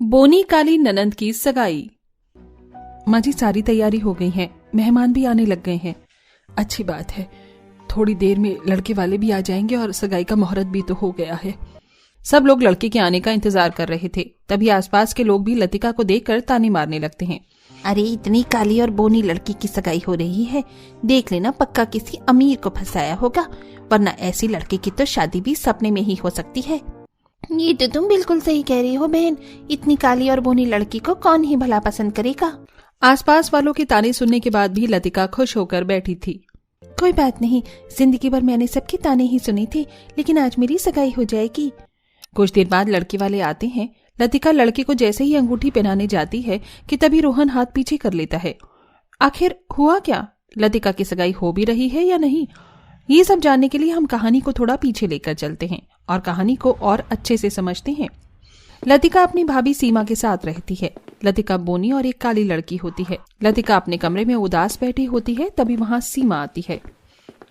बोनी काली ननंद की सगाई। माँ जी सारी तैयारी हो गई है, मेहमान भी आने लग गए हैं। अच्छी बात है, थोड़ी देर में लड़के वाले भी आ जाएंगे और सगाई का मुहूर्त भी तो हो गया है। सब लोग लड़के के आने का इंतजार कर रहे थे। तभी आसपास के लोग भी लतिका को देखकर ताने मारने लगते हैं। अरे इतनी काली और बोनी लड़की की सगाई हो रही है, देख लेना पक्का किसी अमीर को फंसाया होगा, वरना ऐसी लड़की की तो शादी भी सपने में ही हो सकती है। ये तो तुम बिल्कुल सही कह रही हो बहन, इतनी काली और बोनी लड़की को कौन ही भला पसंद करेगा। आसपास वालों के ताने सुनने के बाद भी लतिका खुश होकर बैठी थी। कोई बात नहीं, जिंदगी भर मैंने सबके ताने ही सुने थे, लेकिन आज मेरी सगाई हो जाएगी। कुछ देर बाद लड़के वाले आते हैं। लतिका लड़के को जैसे ही अंगूठी पहनाने जाती है कि तभी रोहन हाथ पीछे कर लेता है। आखिर हुआ क्या? लतिका की सगाई हो भी रही है या नहीं? ये सब जानने के लिए हम कहानी को थोड़ा पीछे लेकर चलते हैं और कहानी को और अच्छे से समझते हैं। लतिका अपनी भाभी सीमा के साथ रहती है। लतिका बोनी और एक काली लड़की होती है। लतिका अपने कमरे में उदास बैठी होती है, तभी वहां सीमा आती है।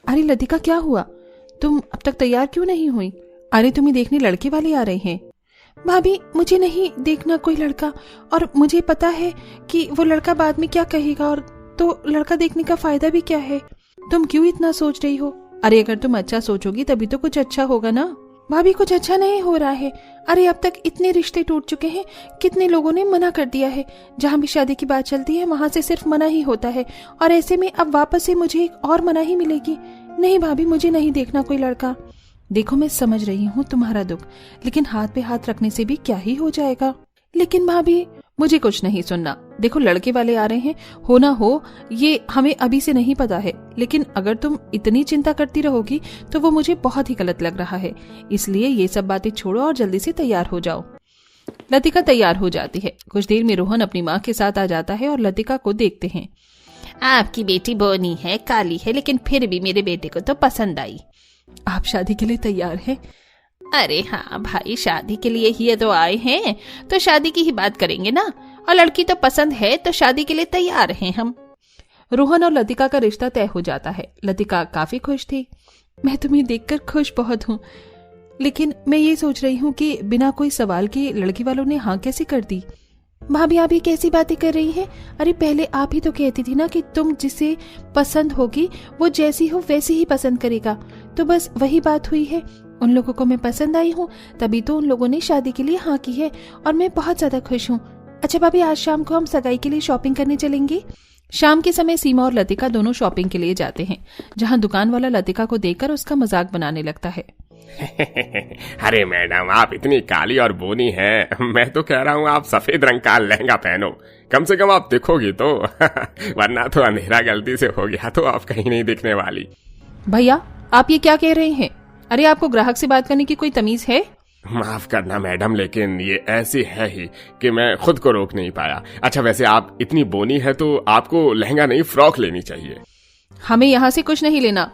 अरे लतिका, क्या हुआ? तुम अब तक तैयार क्यों नहीं हुई? अरे तुम्हें देखने लड़के वाले आ रहे हैं। भाभी मुझे नहीं देखना कोई लड़का, और मुझे पता है कि वो लड़का बाद में क्या कहेगा, और तो लड़का देखने का फायदा भी क्या है। तुम क्यों इतना सोच रही हो? अरे अगर तुम अच्छा सोचोगी तभी तो कुछ अच्छा होगा ना। भाभी कुछ अच्छा नहीं हो रहा है। अरे अब तक इतने रिश्ते टूट चुके हैं, कितने लोगों ने मना कर दिया है। जहाँ भी शादी की बात चलती है वहां से सिर्फ मना ही होता है, और ऐसे में अब वापस से मुझे एक और मना ही मिलेगी। नहीं भाभी, मुझे नहीं देखना कोई लड़का। देखो मैं समझ रही हूँ तुम्हारा दुख, लेकिन हाथ पे हाथ रखने से भी क्या ही हो जाएगा। लेकिन भाभी, मुझे कुछ नहीं सुनना। देखो लड़के वाले आ रहे हैं, हो ना हो ये हमें अभी से नहीं पता है, लेकिन अगर तुम इतनी चिंता करती रहोगी तो वो मुझे बहुत ही गलत लग रहा है। इसलिए ये सब बातें छोड़ो और जल्दी से तैयार हो जाओ। लतिका तैयार हो जाती है। कुछ देर में रोहन अपनी माँ के साथ आ जाता है और लतिका को देखते हैं। आपकी बेटी बोनी है, काली है, लेकिन फिर भी मेरे बेटे को तो पसंद आई। आप शादी के लिए तैयार हैं? अरे हाँ भाई, शादी के लिए ही तो आए हैं, तो शादी की ही बात करेंगे ना। और लड़की तो पसंद है तो शादी के लिए तैयार हैं हम। रोहन और लतिका का रिश्ता तय हो जाता है। लतिका काफी खुश थी। मैं तुम्हें देखकर खुश बहुत हूँ, लेकिन मैं ये सोच रही हूँ कि बिना कोई सवाल के लड़की वालों ने हाँ कैसे कर दी? भाभी आप ये कैसी बातें कर रही हैं? अरे पहले आप ही तो कहती थी ना कि तुम जिसे पसंद होगी वो जैसी हो वैसी ही पसंद करेगा। तो बस वही बात हुई है। उन लोगों को मैं पसंद आई हूँ, तभी तो उन लोगों ने शादी के लिए हाँ की है, और मैं बहुत ज्यादा खुश हूँ। अच्छा भाभी, आज शाम को हम सगाई के लिए शॉपिंग करने चलेंगे। शाम के समय सीमा और लतिका दोनों शॉपिंग के लिए जाते हैं, जहाँ दुकान वाला लतिका को देखकर उसका मजाक बनाने लगता है। अरे मैडम, आप इतनी काली और बोनी हैं, मैं तो कह रहा हूँ आप सफेद रंग का लहंगा पहनो, कम से कम आप दिखोगी तो। वरना तो अंधेरा गलती से हो गया तो आप कहीं नहीं दिखने वाली। भैया आप ये क्या कह रहे हैं? अरे आपको ग्राहक से बात करने की कोई तमीज है? माफ करना मैडम, लेकिन ये ऐसी है ही कि मैं खुद को रोक नहीं पाया। अच्छा वैसे आप इतनी बोनी है तो आपको लहंगा नहीं फ्रॉक लेनी चाहिए। हमें यहाँ से कुछ नहीं लेना।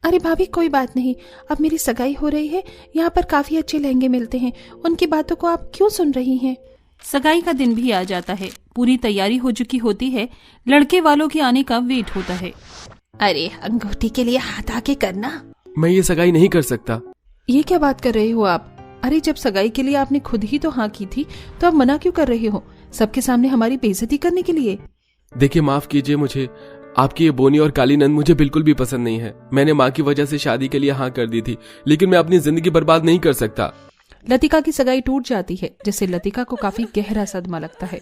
अरे भाभी कोई बात नहीं, अब मेरी सगाई हो रही है, यहाँ पर काफी अच्छे लहंगे मिलते हैं, उनकी बातों को आप क्यों सुन रही हैं? सगाई का दिन भी आ जाता है। पूरी तैयारी हो चुकी होती है। लड़के वालों के आने का वेट होता है। अरे अंगूठी के लिए हाथ आगे करना। मैं ये सगाई नहीं कर सकता। ये क्या बात कर रहे हो आप? अरे जब सगाई के लिए आपने खुद ही तो हाँ की थी, तो आप मना क्यों कर रहे हो? सबके सामने हमारी बेइज्जती करने के लिए? देखिए माफ कीजिए मुझे, आपकी ये बोनी और काली नंद मुझे बिल्कुल भी पसंद नहीं है। मैंने माँ की वजह से शादी के लिए हाँ कर दी थी, लेकिन मैं अपनी जिंदगी बर्बाद नहीं कर सकता। लतिका की सगाई टूट जाती है, जिससे लतिका को काफी गहरा सदमा लगता है।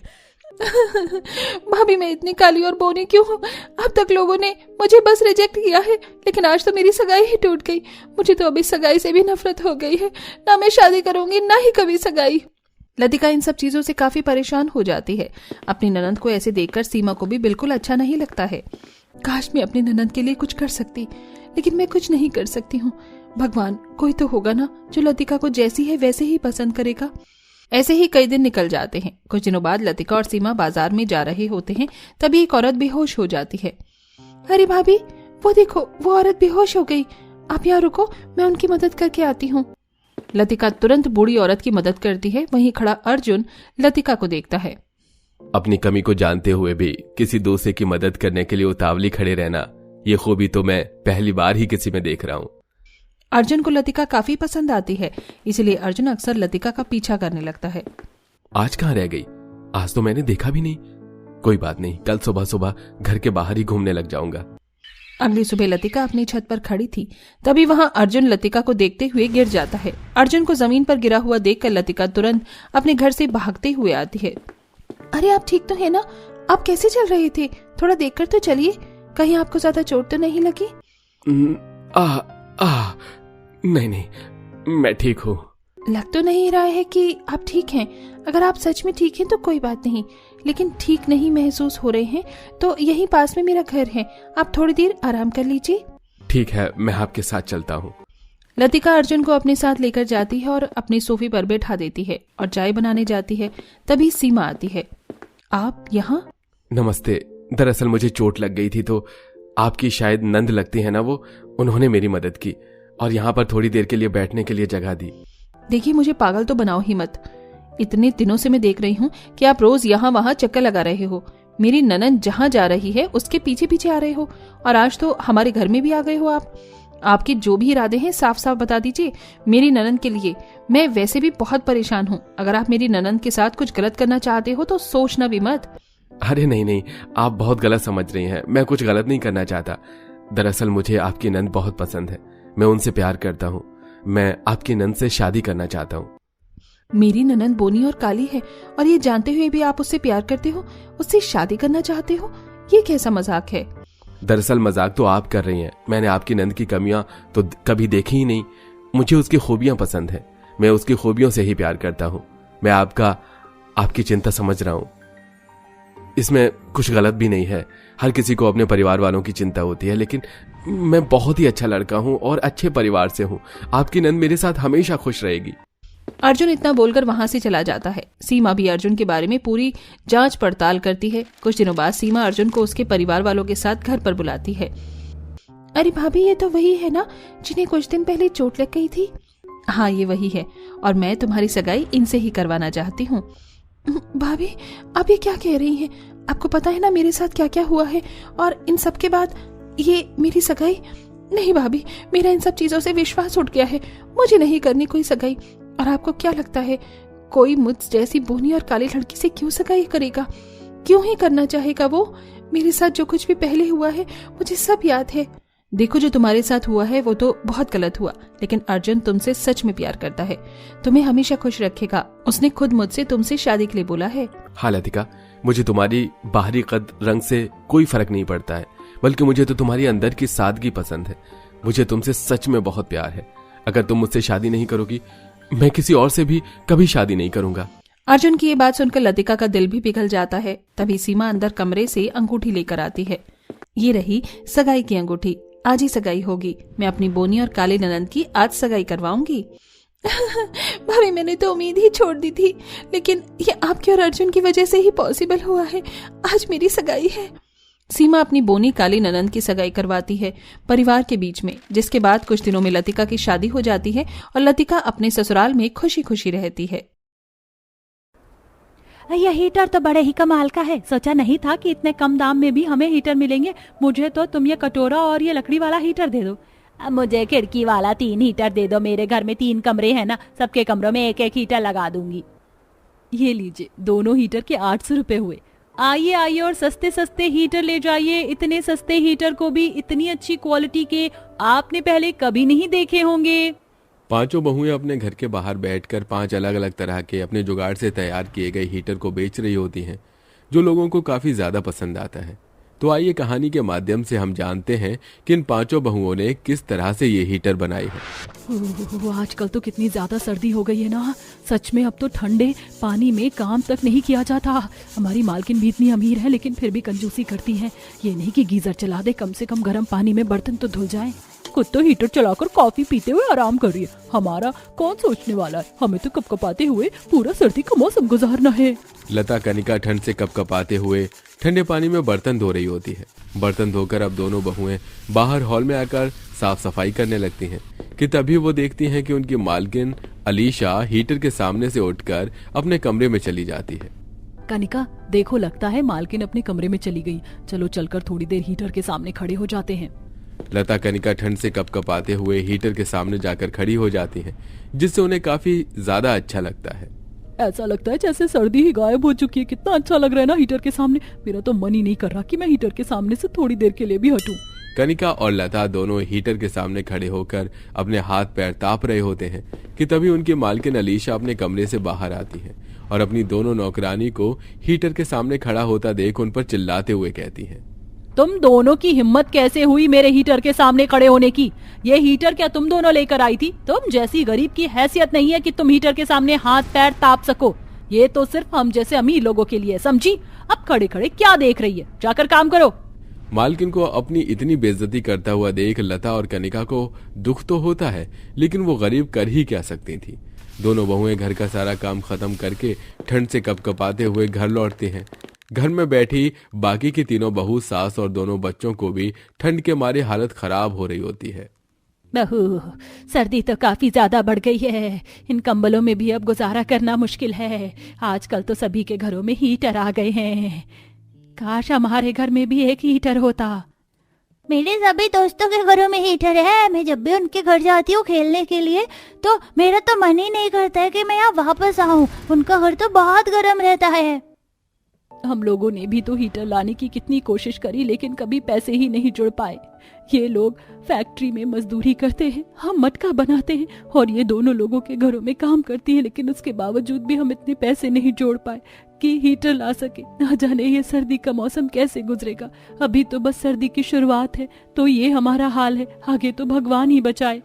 भाभी मैं इतनी काली और बोनी क्यों हूँ? अब तक लोगों ने मुझे बस रिजेक्ट किया है, लेकिन आज तो मेरी सगाई ही टूट गई। मुझे तो अभी सगाई से भी नफरत हो गई है। ना मैं शादी करूंगी, ना ही कभी सगाई। लतिका इन सब चीजों से काफी परेशान हो जाती है। अपनी ननंद को ऐसे देखकर सीमा को भी बिल्कुल अच्छा नहीं लगता है। काश मैं अपनी ननंद के लिए कुछ कर सकती, लेकिन मैं कुछ नहीं कर सकती हूँ। भगवान, कोई तो होगा ना जो लतिका को जैसी है वैसे ही पसंद करेगा। ऐसे ही कई दिन निकल जाते हैं। कुछ दिनों बाद लतिका और सीमा बाजार में जा रहे होते हैं, तभी एक औरत बेहोश हो जाती है। अरे भाभी, वो देखो, वो औरत बेहोश हो गई। आप यहाँ रुको, मैं उनकी मदद करके आती हूँ। लतिका तुरंत बूढ़ी औरत की मदद करती है। वहीं खड़ा अर्जुन लतिका को देखता है। अपनी कमी को जानते हुए भी किसी दूसरे की मदद करने के लिए उतावली खड़े रहना, ये खूबी तो मैं पहली बार ही किसी में देख रहा हूँ। अर्जुन को लतिका काफी पसंद आती है, इसलिए अर्जुन अक्सर लतिका का पीछा करने लगता है। आज कहाँ रह गई? आज तो मैंने देखा भी नहीं। कोई बात नहीं, कल सुबह सुबह घर के बाहर ही घूमने लग जाऊंगा। अगली सुबह लतिका अपनी छत पर खड़ी थी, तभी वहां अर्जुन लतिका को देखते हुए गिर जाता है। अर्जुन को जमीन पर गिरा हुआ देखकर लतिका तुरंत अपने घर से भागते हुए आती है। अरे आप ठीक तो है ना? आप कैसे चल रहे थे? थोड़ा देखकर तो चलिए, कहीं आपको ज्यादा चोट तो नहीं लगी? नहीं नहीं, मैं ठीक हूँ। लग तो नहीं रहा है कि आप ठीक हैं। अगर आप सच में ठीक हैं तो कोई बात नहीं, लेकिन ठीक नहीं महसूस हो रहे हैं तो यहीं पास में मेरा घर है, आप थोड़ी देर आराम कर लीजिए। ठीक है, मैं आपके साथ चलता हूँ। लतिका अर्जुन को अपने साथ लेकर जाती है और अपनी सोफे पर बैठा देती है और चाय बनाने जाती है। तभी सीमा आती है। आप यहाँ? नमस्ते। दरअसल मुझे चोट लग गई थी तो आपकी शायद नंद लगती है ना, वो उन्होंने मेरी मदद की और यहाँ पर थोड़ी देर के लिए बैठने के लिए जगह दी। देखिए, मुझे पागल तो बनाओ ही मत। इतने दिनों से मैं देख रही हूँ कि आप रोज यहाँ वहाँ चक्कर लगा रहे हो। मेरी ननद जहाँ जा रही है उसके पीछे पीछे आ रहे हो और आज तो हमारे घर में भी आ गए हो आप। आपके जो भी इरादे हैं साफ साफ बता दीजिए मेरी ननद के लिए। मैं वैसे भी बहुत परेशान हूँ। अगर आप मेरी ननद के साथ कुछ गलत करना चाहते हो तो सोचना भी मत। अरे नहीं नहीं, आप बहुत गलत समझ रही हैं। मैं कुछ गलत नहीं करना चाहता। दरअसल मुझे आपकी नंद बहुत पसंद है, मैं उनसे प्यार करता हूँ। मैं आपकी नंद से शादी करना चाहता हूँ। मेरी ननद बोनी और काली है और ये जानते हुए भी आप उससे प्यार करते हो, उससे शादी करना चाहते हो? ये कैसा मजाक है? दरअसल मजाक तो आप कर रही हैं। मैंने आपकी नंद की कमियां तो कभी देखी ही नहीं। मुझे उसकी खूबियां पसंद है, मैं उसकी खूबियों से ही प्यार करता हूँ। मैं आपकी चिंता समझ रहा हूँ, इसमें कुछ गलत भी नहीं है। हर किसी को अपने परिवार वालों की चिंता होती है, लेकिन मैं बहुत ही अच्छा लड़का हूँ और अच्छे परिवार से हूँ। आपकी नंद मेरे साथ हमेशा खुश रहेगी। अर्जुन इतना बोलकर वहां से चला जाता है। सीमा भी अर्जुन के बारे में पूरी जांच पड़ताल करती है। कुछ दिनों बाद सीमा अर्जुन को उसके परिवार वालों के साथ घर पर बुलाती है। अरे भाभी, ये तो वही है ना जिन्हें कुछ दिन पहले चोट लग गई थी? हाँ, ये वही है और मैं तुम्हारी सगाई इनसे ही करवाना चाहती हूँ। भाभी, आप ये क्या कह रही हैं? आपको पता है ना मेरे साथ क्या क्या हुआ है, और इन सब के बाद ये मेरी सगाई? नहीं भाभी, मेरा इन सब चीजों से विश्वास उठ गया है। मुझे नहीं करनी कोई सगाई। और आपको क्या लगता है कोई मुझ जैसी बोनी और काली लड़की से क्यों सगाई करेगा? क्यों ही करना चाहेगा वो? मेरे साथ जो कुछ भी पहले हुआ है मुझे सब याद है। देखो, जो तुम्हारे साथ हुआ है वो तो बहुत गलत हुआ, लेकिन अर्जुन तुमसे सच में प्यार करता है, तुम्हें हमेशा खुश रखेगा। उसने खुद मुझसे तुमसे शादी के लिए बोला है। हाँ लतिका, मुझे तुम्हारी बाहरी कद रंग से कोई फर्क नहीं पड़ता है, बल्कि मुझे तो तुम्हारी अंदर की सादगी पसंद है। मुझे तुमसे सच में बहुत प्यार है। अगर तुम मुझसे शादी नहीं करोगी, मैं किसी और से भी कभी शादी नहीं करूंगा। अर्जुन की ये बात सुनकर लतिका का दिल भी पिघल जाता है। तभी सीमा अंदर कमरे से अंगूठी लेकर आती है। ये रही सगाई की अंगूठी, आज ही सगाई होगी। मैं अपनी बोनी और काली ननद की आज सगाई करवाऊंगी। भाभी, मैंने तो उम्मीद ही छोड़ दी थी, लेकिन ये आपके और अर्जुन की वजह से ही पॉसिबल हुआ है। आज मेरी सगाई है। सीमा अपनी बोनी काली ननंद की सगाई करवाती है परिवार के बीच में, जिसके बाद कुछ दिनों में लतिका की शादी हो जाती है और लतिका अपने ससुराल में खुशी खुशी रहती है। यह हीटर तो बड़े ही कमाल का है। सोचा नहीं था कि इतने कम दाम में भी हमें हीटर मिलेंगे। मुझे तो तुम ये कटोरा और ये लकड़ी वाला हीटर दे दो। मुझे खिड़की वाला 3 हीटर दे दो। मेरे घर में 3 कमरे हैं ना, सबके कमरों में 1-1 हीटर लगा दूंगी। ये लीजिए, दोनों हीटर के 800 रुपए हुए। आइए आइए और सस्ते सस्ते हीटर ले जाइए। इतने सस्ते हीटर को भी इतनी अच्छी क्वालिटी के आपने पहले कभी नहीं देखे होंगे। पांचों बहुएं अपने घर के बाहर बैठकर 5 अलग अलग तरह के अपने जुगाड़ से तैयार किए गए हीटर को बेच रही होती हैं, जो लोगों को काफी ज्यादा पसंद आता है। तो आइए कहानी के माध्यम से हम जानते हैं कि इन 5 बहुओं ने किस तरह से ये हीटर बनाए हैं। आजकल तो कितनी ज्यादा सर्दी हो गई है ना, सच में अब तो ठंडे पानी में काम तक नहीं किया जाता। हमारी मालकिन भी इतनी अमीर है, लेकिन फिर भी कंजूसी करती है। ये नहीं कि गीजर चला दे, कम से कम गर्म पानी में बर्तन तो धुल जाए। खुद तो हीटर चलाकर कॉफी पीते हुए आराम कर रही है। हमारा कौन सोचने वाला है? हमें तो कपकपाते हुए पूरा सर्दी का मौसम गुजारना है। लता कनिका ठंड से कपकपाते हुए ठंडे पानी में बर्तन धो रही होती है। बर्तन धोकर अब दोनों बहुएं बाहर हॉल में आकर साफ सफाई करने लगती हैं कि तभी वो देखती हैं कि उनकी मालकिन अलीशा हीटर के सामने से उठकर अपने कमरे में चली जाती है। कनिका, देखो लगता है मालकिन अपने कमरे में चली गई। चलो चलकर थोड़ी देर हीटर के सामने खड़े हो जाते हैं। लता कनिका ठंड से कपकपाते हुए हीटर के सामने जाकर खड़ी हो जाती हैं, जिससे उन्हें काफी ज्यादा अच्छा लगता है। ऐसा लगता है जैसे सर्दी ही गायब हो चुकी है। कितना अच्छा लग रहा है ना हीटर के सामने। मेरा तो मन ही नहीं कर रहा कि मैं हीटर के सामने से थोड़ी देर के लिए भी हटूं। कनिका और लता दोनों हीटर के सामने खड़े होकर अपने हाथ पैर ताप रहे होते हैं कि तभी उनकी मालकिन अलीशा अपने कमरे से बाहर आती है और अपनी दोनों नौकरानी को हीटर के सामने खड़ा होता देख उन पर चिल्लाते हुए कहती है, तुम दोनों की हिम्मत कैसे हुई मेरे हीटर के सामने खड़े होने की? ये हीटर क्या तुम दोनों लेकर आई थी? तुम जैसी गरीब की हैसियत नहीं है कि तुम हीटर के सामने हाथ पैर ताप सको। ये तो सिर्फ हम जैसे अमीर लोगों के लिए, समझी? अब खड़े खड़े क्या देख रही है? जाकर काम करो। मालकिन को अपनी इतनी बेइज्जती करता हुआ देख लता और कनिका को दुख तो होता है, लेकिन वो गरीब कर ही क्या सकती थी। दोनों बहुएं घर का सारा काम खत्म करके ठंड से कपकपाते हुए घर लौटते हैं। घर में बैठी बाकी की तीनों बहू, सास और दोनों बच्चों को भी ठंड के मारे हालत खराब हो रही होती है। बहू, सर्दी तो काफी ज्यादा बढ़ गई है। इन कंबलों में भी अब गुजारा करना मुश्किल है। आजकल तो सभी के घरों में हीटर आ गए हैं। काश हमारे घर में भी एक हीटर होता। मेरे सभी दोस्तों के घरों में हीटर है। मैं जब भी उनके घर जाती हूँ खेलने के लिए तो मेरा तो मन ही नहीं करता है कि मैं यहाँ वापस आऊँ। उनका घर तो बहुत गर्म रहता है। हम लोगों ने भी तो हीटर लाने की कितनी कोशिश करी, लेकिन कभी पैसे ही नहीं जुड़ पाए। ये लोग फैक्ट्री में मजदूरी करते हैं, हम मटका बनाते हैं, और ये दोनों लोगों के घरों में काम करती है, लेकिन उसके बावजूद भी हम इतने पैसे नहीं जोड़ पाए कि हीटर ला सके। ना जाने ये सर्दी का मौसम कैसे गुजरेगा। अभी तो बस सर्दी की शुरुआत है, तो ये हमारा हाल है। आगे तो भगवान ही बचाए।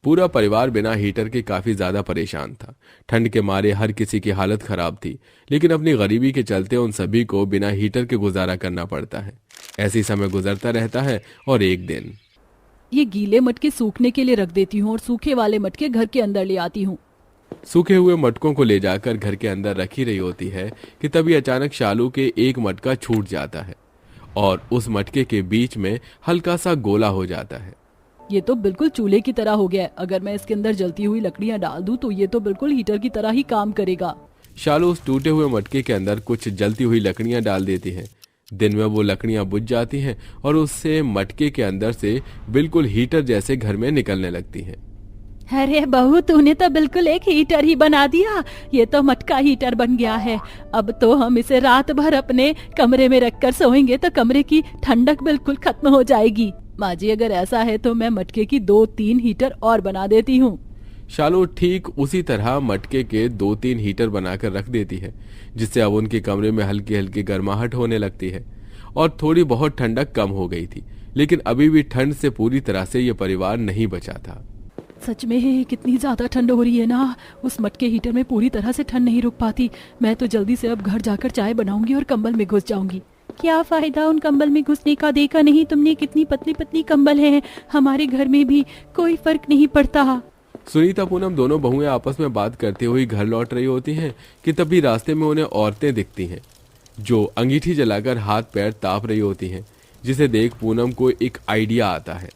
पूरा परिवार बिना हीटर के काफी ज्यादा परेशान था। ठंड के मारे हर किसी की हालत खराब थी, लेकिन अपनी गरीबी के चलते उन सभी को बिना हीटर के गुजारा करना पड़ता है। ऐसी समय गुजरता रहता है और एक दिन ये गीले मटके सूखने के लिए रख देती हूँ और सूखे वाले मटके घर के अंदर ले आती हूँ। सूखे हुए मटकों को ले जाकर घर के अंदर रखी रही होती है कि तभी अचानक शालू के एक मटका छूट जाता है और उस मटके के बीच में हल्का सा गोला हो जाता है। ये तो बिल्कुल चूल्हे की तरह हो गया है। अगर मैं इसके अंदर जलती हुई लकड़ियां डाल दूं तो ये तो बिल्कुल हीटर की तरह ही काम करेगा। शालू उस टूटे हुए मटके के अंदर कुछ जलती हुई लकड़ियां डाल देती है। दिन में वो लकड़ियां बुझ जाती हैं और उससे मटके के अंदर से बिल्कुल हीटर जैसे घर में निकलने लगती हैं। अरे बहू, तूने तो बिल्कुल एक हीटर ही बना दिया। ये तो मटका हीटर बन गया है। अब तो हम इसे रात भर अपने कमरे में रखकर सोएंगे तो कमरे की ठंडक बिल्कुल खत्म हो जाएगी। माँ जी, अगर ऐसा है तो मैं मटके की 2-3 हीटर और बना देती हूँ। शालू ठीक उसी तरह मटके के 2-3 हीटर बनाकर रख देती है, जिससे अब उनके कमरे में हल्की हल्की गर्माहट होने लगती है और थोड़ी बहुत ठंडक कम हो गई थी। लेकिन अभी भी ठंड से पूरी तरह से ये परिवार नहीं बचा था। सच में कितनी ज्यादा ठंड हो रही है ना। उस मटके हीटर में पूरी तरह से ठंड नहीं रुक पाती। मैं तो जल्दी से अब घर जाकर चाय बनाऊंगी और कंबल में घुस जाऊंगी। क्या फायदा उन कंबल में घुसने का? देखा नहीं तुमने कितनी पतली पतली कंबल हैं। हमारे घर में भी कोई फर्क नहीं पड़ता। सुनीता पूनम दोनों बहुएं आपस में बात करते हुए घर लौट रही होती हैं कि तभी रास्ते में उन्हें औरतें दिखती हैं जो अंगीठी जलाकर हाथ पैर ताप रही होती हैं, जिसे देख पूनम को एक आइडिया आता है।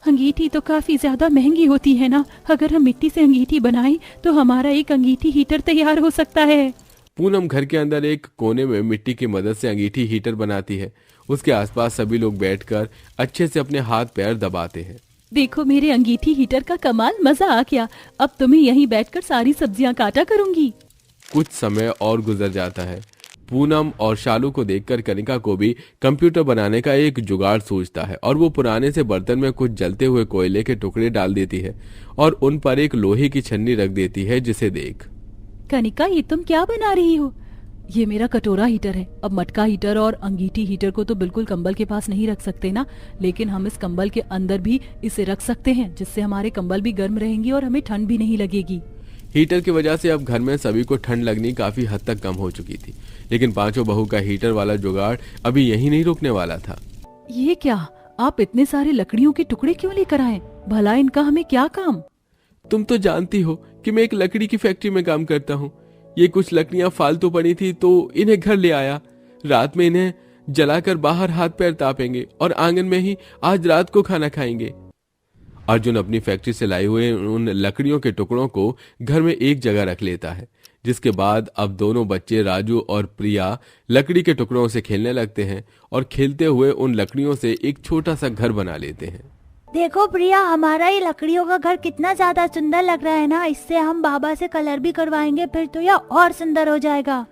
अंगीठी तो काफी ज्यादा महंगी होती है ना। अगर हम मिट्टी से अंगीठी बनाएं तो हमारा एक अंगीठी हीटर तैयार हो सकता है। पूनम घर के अंदर एक कोने में मिट्टी की मदद से अंगीठी हीटर बनाती है। उसके आसपास सभी लोग बैठकर अच्छे से अपने हाथ पैर दबाते हैं। देखो मेरे अंगीठी हीटर का कमाल, मजा आ गया। अब तुम्हें यहीं बैठकर सारी सब्जियां काटा करूंगी। कुछ समय और गुजर जाता है। पूनम और शालू को देखकर कनिका को भी कंप्यूटर बनाने का एक जुगाड़ सूझता है और वो पुराने से बर्तन में कुछ जलते हुए कोयले के टुकड़े डाल देती है और उन पर एक लोहे की छन्नी रख देती है, जिसे देख कनिका, ये तुम क्या बना रही हो? ये मेरा कटोरा हीटर है। अब मटका हीटर और अंगीठी हीटर को तो बिल्कुल कंबल के पास नहीं रख सकते ना, लेकिन हम इस कंबल के अंदर भी इसे रख सकते हैं, जिससे हमारे कंबल भी गर्म रहेंगे और हमें ठंड भी नहीं लगेगी। हीटर की वजह से अब घर में सभी को ठंड लगनी काफी हद तक कम हो चुकी थी, लेकिन पांचों बहू का हीटर वाला जुगाड़ अभी यही नहीं रुकने वाला था। ये क्या, आप इतने सारे लकड़ियों के टुकड़े क्यों लेकर आए? भला इनका हमें क्या काम? तुम तो जानती हो कि मैं एक लकड़ी की फैक्ट्री में काम करता हूँ। ये कुछ लकड़ियां फालतू पड़ी थी तो इन्हें घर ले आया। रात में इन्हें जलाकर बाहर हाथ पैर तापेंगे और आंगन में ही आज रात को खाना खाएंगे। अर्जुन अपनी फैक्ट्री से लाए हुए उन लकड़ियों के टुकड़ों को घर में एक जगह रख लेता है, जिसके बाद अब दोनों बच्चे राजू और प्रिया लकड़ी के टुकड़ों से खेलने लगते हैं और खेलते हुए उन लकड़ियों से एक छोटा सा घर बना लेते हैं। देखो प्रिया, हमारा ये लकड़ियों का घर कितना ज्यादा सुंदर लग रहा है ना। इससे हम बाबा से कलर भी करवाएंगे, फिर तो यह और सुंदर हो जाएगा।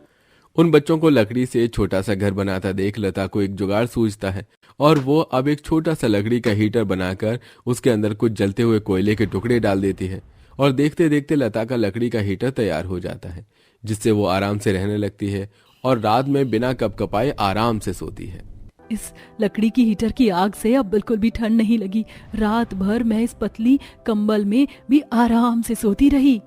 उन बच्चों को लकड़ी से छोटा सा घर बनाता देख लता को एक जुगाड़ सूझता है और वो अब एक छोटा सा लकड़ी का हीटर बनाकर उसके अंदर कुछ जलते हुए कोयले के टुकड़े डाल देती है और देखते देखते लता का लकड़ी का हीटर तैयार हो जाता है, जिससे वो आराम से रहने लगती है और रात में बिना कपकपाए आराम से सोती है। इस लकड़ी की हीटर की आग से अब बिल्कुल भी ठंड नहीं लगी। रात भर मैं इस पतली कंबल में भी आराम से सोती रही।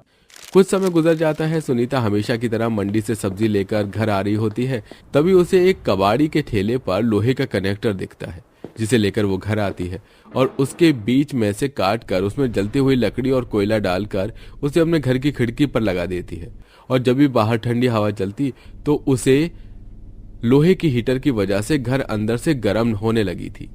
कुछ समय गुजर जाता है। सुनीता हमेशा की तरह मंडी से सब्जी लेकर घर आ रही होती है। तभी उसे एक कबाड़ी के ठेले पर लोहे का कनेक्टर दिखता है, जिसे लेकर वो घर आती है और उसके बीच में से काट कर उसमें जलती हुई लकड़ी और कोयला डालकर उसे अपने घर की खिड़की पर लगा देती है। और जब भी बाहर ठंडी हवा चलती तो उसे लोहे की हीटर की वजह से घर अंदर से गर्म होने लगी थी।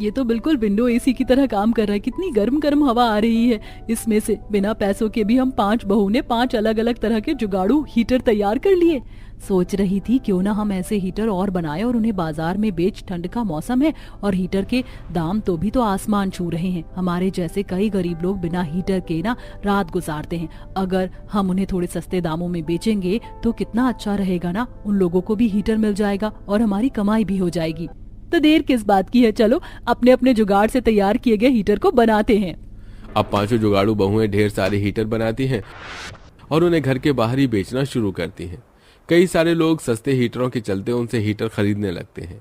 ये तो बिल्कुल विंडो एसी की तरह काम कर रहा है। कितनी गर्म गर्म हवा आ रही है इसमें से। बिना पैसों के भी हम 5 बहू ने 5 अलग अलग तरह के जुगाड़ू हीटर तैयार कर लिए। सोच रही थी क्यों ना हम ऐसे हीटर और बनाएं और उन्हें बाजार में बेच। ठंड का मौसम है और हीटर के दाम तो भी तो आसमान छू रहे हैं। हमारे जैसे कई गरीब लोग बिना हीटर के ना रात गुजारते हैं। अगर हम उन्हें थोड़े सस्ते दामों में बेचेंगे तो कितना अच्छा रहेगा ना। उन लोगों को भी हीटर मिल जाएगा और हमारी कमाई भी हो जाएगी। तो देर किस बात की है, चलो अपने अपने जुगाड़ से तैयार किए गए हीटर को बनाते हैं। अब 5 जुगाड़ू बहुएं ढेर सारे हीटर बनाती हैं और उन्हें घर के बाहर ही बेचना शुरू करती हैं। कई सारे लोग सस्ते हीटरों के चलते उनसे हीटर खरीदने लगते हैं।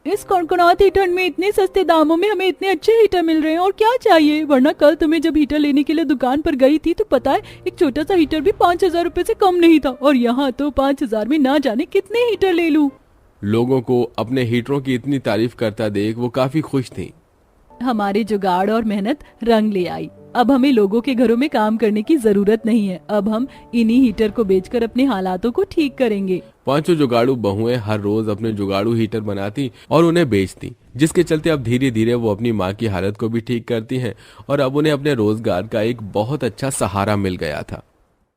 इस कड़कड़ाती ठंड में इतने सस्ते दामों में हमें इतने अच्छे हीटर मिल रहे हैं और क्या चाहिए। वरना कल तुम्हें जब हीटर लेने के लिए दुकान पर गई थी तो पता है एक छोटा सा हीटर भी 5,000 रुपए से कम नहीं था और यहाँ तो 5,000 में ना जाने कितने हीटर ले लूं। लोगों को अपने हीटरों की इतनी तारीफ करता देख वो काफी खुश थी। हमारे जुगाड़ और मेहनत रंग ले आई। अब हमें लोगों के घरों में काम करने की जरूरत नहीं है। अब हम इन्हीं हीटर को बेचकर अपने हालातों को ठीक करेंगे। 5 जुगाड़ू बहुएं हर रोज अपने जुगाड़ू हीटर बनाती और उन्हें बेचती, जिसके चलते अब धीरे धीरे वो अपनी माँ की हालत को भी ठीक करती हैं और अब उन्हें अपने रोजगार का एक बहुत अच्छा सहारा मिल गया था।